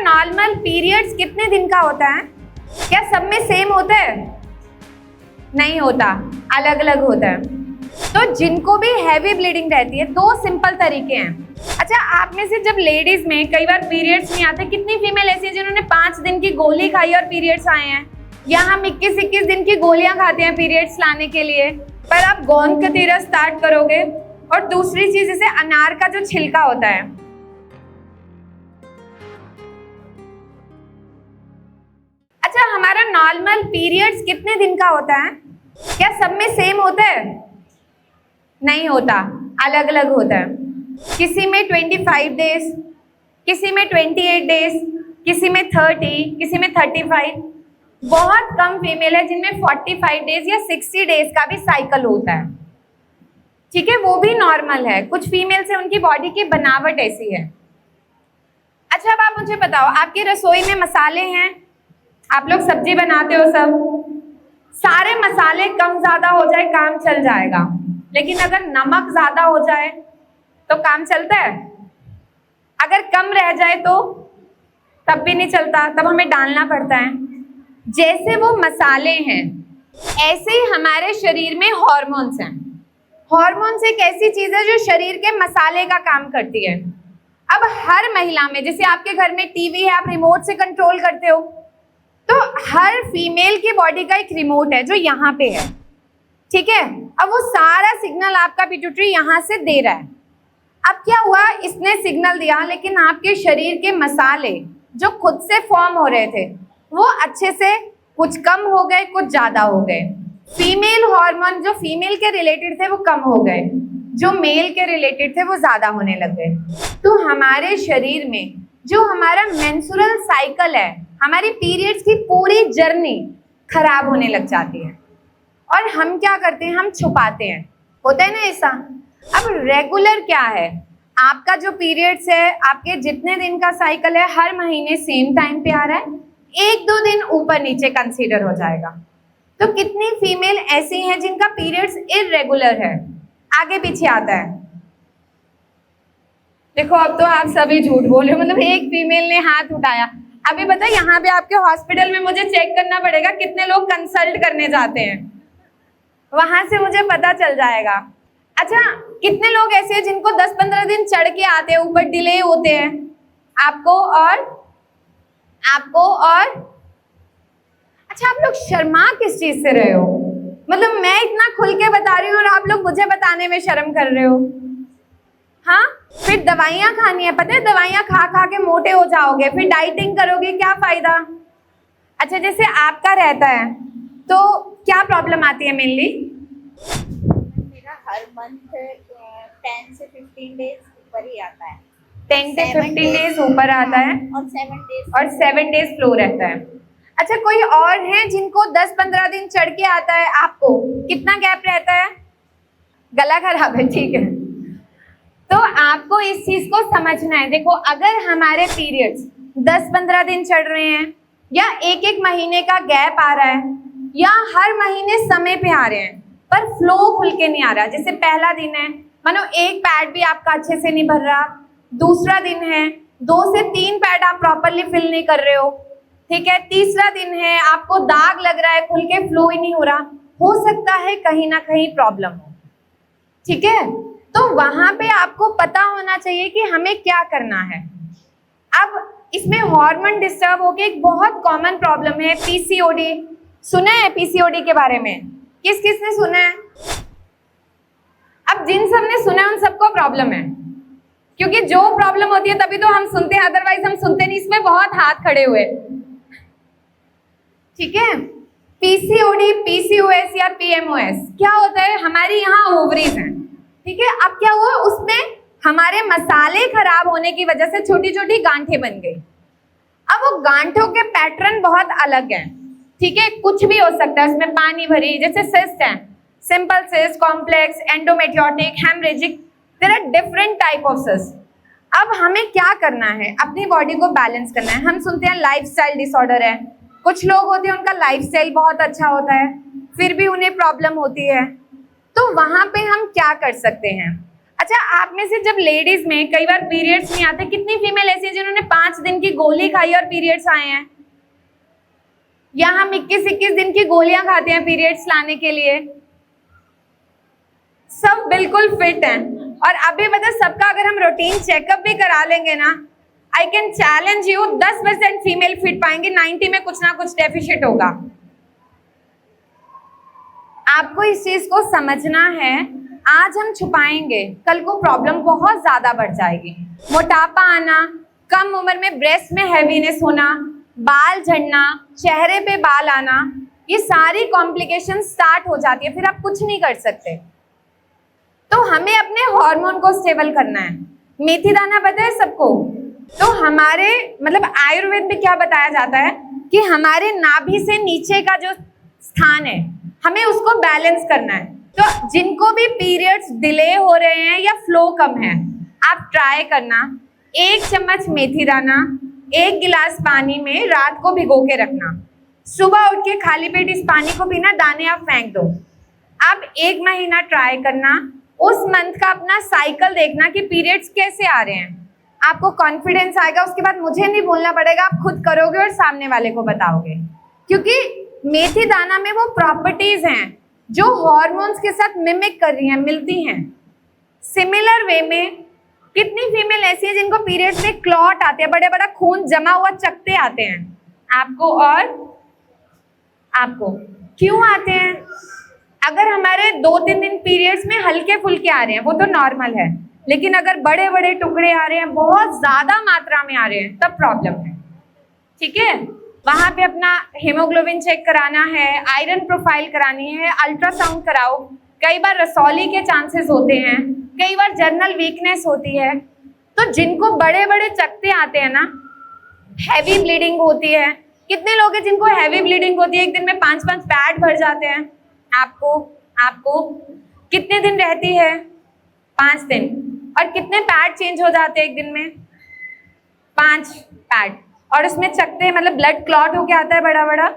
Normal periods कितने दिन का होता है? क्या सब में सेम होता है? नहीं होता, अलग अलग होता है। तो जिनको भी हैवी ब्लीडिंग रहती है, दो सिंपल तरीके हैं। अच्छा, आप में से जब लेडीज में कई बार पीरियड्स नहीं आते, कितनी फीमेल ऐसी है जिन्होंने 5 दिन की गोली खाई और पीरियड्स आए हैं? या हम 21-21 दिन की गोलियां खाते हैं पीरियड्स लाने के लिए, पर आप गोंद कतीरा स्टार्ट करोगे। और दूसरी चीज, जैसे अनार का जो छिलका होता है, अच्छा हमारा नॉर्मल पीरियड्स कितने दिन का होता है? क्या सब में सेम होता है? नहीं होता, अलग अलग होता है। किसी में 25 डेज, किसी में 28 डेज, किसी में 30, किसी में 35। बहुत कम फीमेल है जिनमें 45 डेज या 60 डेज का भी साइकिल होता है। ठीक है, वो भी नॉर्मल है। कुछ फीमेल से उनकी बॉडी की बनावट ऐसी है। अच्छा, अब आप मुझे बताओ, आपकी रसोई में मसाले हैं, आप लोग सब्जी बनाते हो, सब सारे मसाले कम ज्यादा हो जाए काम चल जाएगा, लेकिन अगर नमक ज्यादा हो जाए तो काम चलता है? अगर कम रह जाए तो तब भी नहीं चलता, तब हमें डालना पड़ता है। जैसे वो मसाले हैं, ऐसे ही हमारे शरीर में हॉर्मोन्स हैं। हॉर्मोन्स एक ऐसी चीज है जो शरीर के मसाले का काम करती है। अब हर महिला में, जैसे आपके घर में टीवी है, आप रिमोट से कंट्रोल करते हो, तो हर फीमेल की बॉडी का एक रिमोट है जो यहाँ पे है। ठीक है, अब वो सारा सिग्नल आपका पिट्यूटरी यहाँ से दे रहा है। अब क्या हुआ, इसने सिग्नल दिया, लेकिन आपके शरीर के मसाले जो खुद से फॉर्म हो रहे थे वो अच्छे से कुछ कम हो गए, कुछ ज्यादा हो गए। फीमेल हार्मोन जो फीमेल के रिलेटेड थे वो कम हो गए, जो मेल के रिलेटेड थे वो ज्यादा होने लग गए। तो हमारे शरीर में जो हमारा मेंस्ट्रुअल साइकिल है, हमारी पीरियड्स की पूरी जर्नी खराब होने लग जाती है। और हम क्या करते हैं, हम छुपाते हैं। होता है ना ऐसा। अब रेगुलर क्या है, आपका जो पीरियड्स है, आपके जितने दिन का साइकिल है, हर महीने सेम टाइम पे आ रहा है, 1-2 दिन ऊपर नीचे कंसीडर हो जाएगा। तो कितनी फीमेल ऐसी हैं जिनका पीरियड्स इररेगुलर है, आगे पीछे आता है? देखो, अब तो आप सभी झूठ बोले, मतलब एक फीमेल ने हाथ उठाया। अभी पता है, यहाँ पे आपके हॉस्पिटल में मुझे चेक करना पड़ेगा कितने लोग कंसल्ट करने जाते हैं, वहां से मुझे पता चल जाएगा। अच्छा, कितने लोग ऐसे हैं जिनको 10-15 दिन चढ़ के आते हैं, ऊपर डिले होते हैं? आपको और अच्छा, आप लोग शर्मा किस चीज से रहे हो? मतलब मैं इतना खुल के बता रही हूँ और आप लोग मुझे बताने में शर्म कर रहे हो। हाँ, फिर दवाइयाँ खानी है, पता है, दवाइयाँ खा खा के मोटे हो जाओगे, फिर डाइटिंग करोगे, क्या फायदा? अच्छा, जैसे आपका रहता है तो क्या प्रॉब्लम आती है मेनली? मेरा हर मंथ 10 से 15 डेज ऊपर ही आता है। 10 से 15 डेज ऊपर आता है और 7 डेज फ्लो रहता है। अच्छा, कोई और है जिनको 10-15 दिन चढ़ के आता है? आपको कितना गैप रहता है? गला खराब है, ठीक है। तो आपको इस चीज को समझना है। देखो, अगर हमारे पीरियड्स 10-15 दिन चढ़ रहे हैं, या 1-1 महीने का गैप आ रहा है, या हर महीने समय पे आ रहे हैं पर फ्लो खुल के नहीं आ रहा, जैसे पहला दिन है, मानो एक पैड भी आपका अच्छे से नहीं भर रहा, दूसरा दिन है 2 से 3 पैड आप प्रॉपरली फिल नहीं कर रहे हो, ठीक है, तीसरा दिन है आपको दाग लग रहा है, खुल के फ्लो ही नहीं हो रहा, हो सकता है कहीं ना कहीं प्रॉब्लम हो। ठीक है, तो वहां पे आपको पता होना चाहिए कि हमें क्या करना है। अब इसमें हार्मोन डिस्टर्ब होके एक बहुत कॉमन प्रॉब्लम है पीसीओडी। सुना है पीसीओडी के बारे में? किस किस ने सुना है? अब जिन सब ने सुना है उन सबको प्रॉब्लम है, क्योंकि जो प्रॉब्लम होती है तभी तो हम सुनते हैं, अदरवाइज हम सुनते नहीं। इसमें बहुत हाथ खड़े हुए, ठीक है। पीसीओडी, पीसीओएस या पीएमओएस क्या होता है? हमारी यहाँ ओवरीज हैं, ठीक है। अब क्या हुआ, उसमें हमारे मसाले खराब होने की वजह से छोटी छोटी गांठें बन गई। अब वो गांठों के पैटर्न बहुत अलग हैं, ठीक है, कुछ भी हो सकता है उसमें पानी भरी, जैसे सिस्ट है, simple cyst, complex, endometriotic, haemorrhagic, there are different type of cyst. अब हमें क्या करना है, अपनी बॉडी को बैलेंस करना है। हम सुनते हैं लाइफस्टाइल डिसऑर्डर है, कुछ लोग होते हैं उनका लाइफस्टाइल बहुत अच्छा होता है फिर भी उन्हें प्रॉब्लम होती है, तो वहां पे हम क्या कर सकते हैं? अच्छा, आप में से जब लेडीज में कई बार पीरियड्स नहीं आते, कितनी फीमेल ऐसी है जिन्होंने 5 दिन की गोली खाई और पीरियड्स आए हैं? या हम 21-21 दिन की गोलियां खाते हैं पीरियड्स लाने के लिए? सब बिल्कुल फिट हैं। और अभी मतलब सबका अगर हम रूटीन चेकअप भी करा लेंगे ना, I can challenge you 10% female fit पाएंगे, 90 में कुछ ना कुछ डेफिशिट होगा। आपको इस चीज को समझना है। आज हम छुपाएंगे, कल को प्रॉब्लम बहुत ज्यादा बढ़ जाएगी। मोटापा आना, कम उम्र में ब्रेस्ट में हैवीनेस होना, बाल झड़ना, चेहरे पे बाल आना, ये सारी कॉम्प्लिकेशन स्टार्ट हो जाती है, फिर आप कुछ नहीं कर सकते। तो हमें अपने हार्मोन को स्टेबल करना है। मेथी दाना पता है सबको? तो हमारे मतलब आयुर्वेद में क्या बताया जाता है कि हमारे नाभि से नीचे का जो स्थान है, हमें उसको बैलेंस करना है। तो जिनको भी पीरियड्स डिले हो रहे हैं या फ्लो कम है, आप ट्राई करना 1 चम्मच मेथी दाना 1 गिलास पानी में रात को भिगो के रखना, सुबह उठ के खाली पेट इस पानी को पीना, दाने आप फेंक दो। आप 1 महीना ट्राई करना, उस मंथ का अपना साइकिल देखना कि पीरियड्स कैसे आ रहे हैं, आपको कॉन्फिडेंस आएगा। उसके बाद मुझे नहीं बोलना पड़ेगा, आप खुद करोगे और सामने वाले को बताओगे, क्योंकि मेथी दाना में वो प्रॉपर्टीज हैं जो हार्मोन्स के साथ मिमिक कर रही हैं, मिलती हैं। सिमिलर वे में कितनी फीमेल ऐसी है जिनको पीरियड्स में क्लॉट आते हैं, बड़े बड़ा खून जमा हुआ चकते आते हैं, आपको और आपको। क्यों आते हैं? अगर हमारे 2-3 दिन पीरियड्स में हल्के फुल्के आ रहे हैं वो तो नॉर्मल है, लेकिन अगर बड़े बड़े टुकड़े आ रहे हैं, बहुत ज्यादा मात्रा में आ रहे हैं, तब प्रॉब्लम है। ठीक है, वहां पे अपना हीमोग्लोबिन चेक कराना है, आयरन प्रोफाइल करानी है, अल्ट्रासाउंड कराओ। कई बार रसौली के चांसेस होते हैं, कई बार जर्नल वीकनेस होती है। तो जिनको बड़े बड़े चकते आते हैं ना, हैवी ब्लीडिंग होती है, कितने लोग हैं जिनको हैवी ब्लीडिंग होती है, एक दिन में 5-5 पैड भर जाते हैं? आपको कितने दिन रहती है? 5 दिन। और कितने पैड चेंज हो जाते हैं एक दिन में? 5 पैड। और उसमें चकते मतलब ब्लड क्लॉट होके आता है बड़ा बड़ा।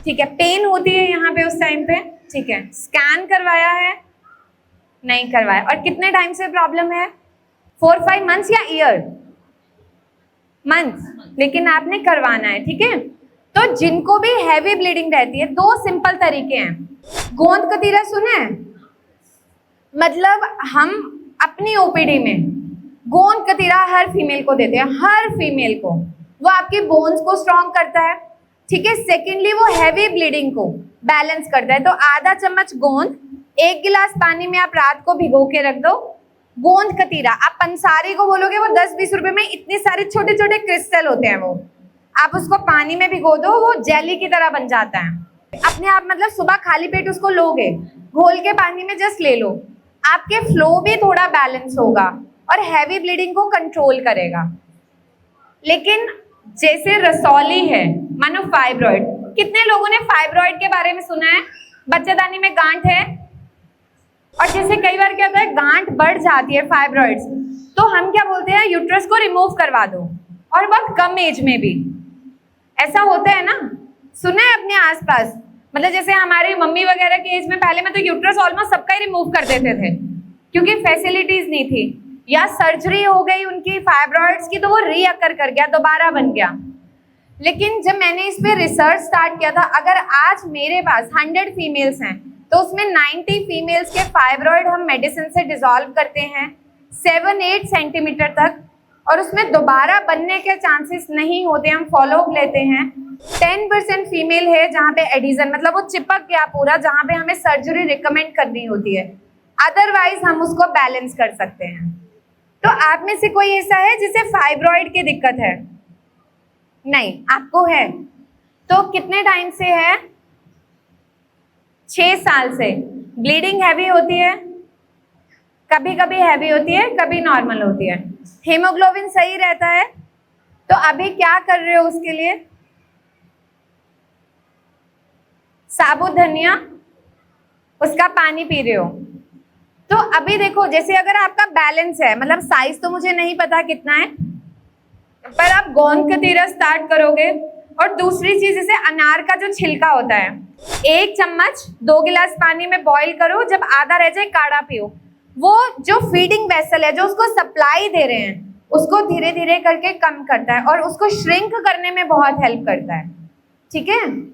ठीक है, पेन होती है यहाँ पे उस टाइम पे। ठीक है, स्कैन करवाया है? नहीं करवाया। और कितने टाइम से प्रॉब्लम है? 4-5 मंथ्स या ईयर? मंथ, लेकिन आपने करवाना है। ठीक है, तो जिनको भी हैवी ब्लीडिंग रहती है, 2 सिंपल तरीके हैं। गोंद कतीरा सुने? मतलब हम अपनी ओपीडी में गोंद कतीरा हर फीमेल को देते हैं, हर फीमेल को। वो आपकी बोन्स को स्ट्रॉन्ग करता है। ठीक है, सेकेंडली वो हैवी ब्लीडिंग को बैलेंस करता है। तो आधा चम्मच गोंद 1 गिलास पानी में आप रात को भिगो के रख दो। गोंद कतीरा, आप पंसारी को बोलोगे वो 10-20 रुपए में इतने सारे छोटे छोटे क्रिस्टल होते हैं, वो आप उसको पानी में भिगो दो, वो जेली की तरह बन जाता है अपने आप। मतलब सुबह खाली पेट उसको लोगे, घोल के पानी में जस्ट ले लो, आपके फ्लो भी थोड़ा बैलेंस होगा और हैवी ब्लीडिंग को कंट्रोल करेगा। लेकिन जैसे रसौली है, मानो फाइब्रॉइड, कितने लोगों ने फाइब्रॉइड के बारे में सुना है? बच्चेदानी में गांठ है, और जैसे कई बार क्या होता है, गांठ बढ़ जाती है फाइब्रॉइड्स, तो हम क्या बोलते हैं, यूट्रस को रिमूव करवा दो, और बहुत कम एज में भी ऐसा होता है ना, सुना है अपने आसपास। मतलब जैसे हमारी मम्मी वगैरह के एज में पहले में तो यूट्रस ऑलमोस्ट सबका ही रिमूव कर देते थे, क्योंकि फैसिलिटीज नहीं थी, या सर्जरी हो गई उनकी फाइब्रॉइड्स की तो वो रीअकर कर गया, दोबारा बन गया। लेकिन जब मैंने इस पे रिसर्च स्टार्ट किया था, अगर आज मेरे पास 100 फीमेल्स हैं तो उसमें 90 फीमेल्स के फाइब्रॉइड हम मेडिसिन से डिसॉल्व करते हैं 7-8 सेंटीमीटर तक, और उसमें दोबारा बनने के चांसेस नहीं होते, हम फॉलोअप लेते हैं। 10% फीमेल है जहाँ पे एडिजन, मतलब वो चिपक गया पूरा, जहाँ पे हमें सर्जरी रिकमेंड करनी होती है, अदरवाइज हम उसको बैलेंस कर सकते हैं। तो आप में से कोई ऐसा है जिसे फाइब्रॉइड की दिक्कत है? नहीं, आपको है। तो कितने टाइम से है? 6 साल से। ब्लीडिंग हैवी होती है? कभी कभी हैवी होती है, कभी नॉर्मल होती है। हीमोग्लोबिन सही रहता है? तो अभी क्या कर रहे हो उसके लिए? साबुत धनिया, उसका पानी पी रहे हो। तो अभी देखो, जैसे अगर आपका बैलेंस है, मतलब साइज तो मुझे नहीं पता कितना है, पर आप गोंद कतीरा स्टार्ट करोगे। और दूसरी चीज, जैसे अनार का जो छिलका होता है, 1 चम्मच 2 गिलास पानी में बॉईल करो, जब आधा रह जाए काढ़ा पियो। वो जो फीडिंग वेसल है, जो उसको सप्लाई दे रहे हैं, उसको धीरे धीरे करके कम करता है और उसको श्रिंक करने में बहुत हेल्प करता है। ठीक है।